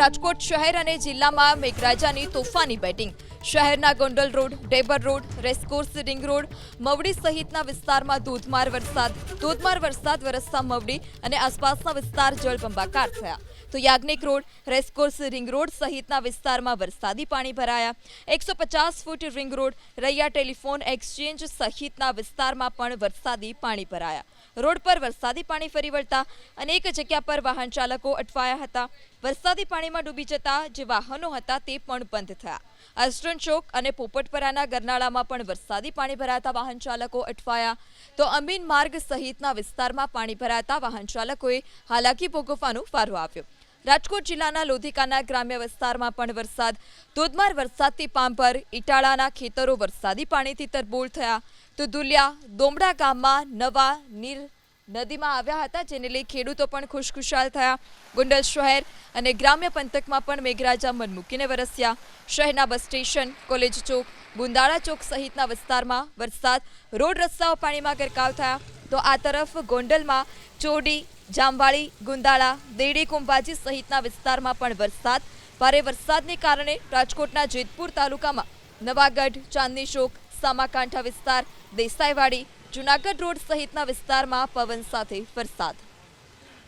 રાજકોટ શહેર અને જિલ્લામાં મેઘરાજાની તોફાની બેટિંગ। શહેરના Gondal road, Dhebar road, racecourse ring road, Mavdi સહિતના વિસ્તારમાં ધોધમાર વરસાદ વરસતા મવડી અને આસપાસના વિસ્તાર જળબંબાકાર થયા। તો Yagnik road, racecourse ring road સહિતના વિસ્તારમાં વરસાદી પાણી ભરાયા। 150 foot ring road, Raiya telephone exchange સહિતના વિસ્તારમાં પણ વરસાદી પાણી ભરાયા। રોડ પર વરસાદી પાણી ફરી વળતા અનેક જગ્યા પર વાહન ચાલકો અટવાયા હતા। વરસાદી પાણીમાં ડૂબી જતા જે વાહનો હતા તે પણ બંધ થયા। આસ્ટન ચોક અને પોપટપરાના ગરનાળામાં પણ વરસાદી પાણી ભરાતા વાહન ચાલકો અટવાયા। તો અમીન માર્ગ સહિતના વિસ્તારમાં પાણી ભરાતા વાહન ચાલકોએ હાલાકી ભોગવવાનો વારો આવ્યો। રાજકોટ જિલ્લાના લોધિકાના ગ્રામ્ય વિસ્તારમાં પણ ધોધમાર વરસાદથી પાંભર, ઇટાળાના ખેતરો વરસાદી પાણીથી તરબોળ થયા। તો દુલિયા, દોમડા ગામમાં નવા નીર નદીમાં આવ્યા હતા, જેને લઈ ખેડૂતો પણ ખુશખુશાલ થયા। ગોંડલ શહેર અને ગ્રામ્ય પંથકમાં પણ મેઘરાજા મન મૂકીને વરસ્યા। શહેરના બસ સ્ટેશન, કોલેજ ચોક, ગુંદાળા ચોક સહિતના વિસ્તારમાં વરસાદ, રોડ રસ્તાઓ પાણીમાં ગરકાવ થયા। તો આ તરફ ગોંડલમાં ચોડી, જામવાળી, ગુંદાળા, દેડી, કુંભાજી સહિતના વિસ્તારમાં પણ વરસાદ। ભારે વરસાદને કારણે રાજકોટના જેતપુર તાલુકામાં નવાગઢ, ચાંદની ચોક, સામાકાંઠા વિસ્તાર, દેસાઈવાડી, જૂનાગઢ રોડ સહિતના વિસ્તારમાં પવન સાથે વરસાદ।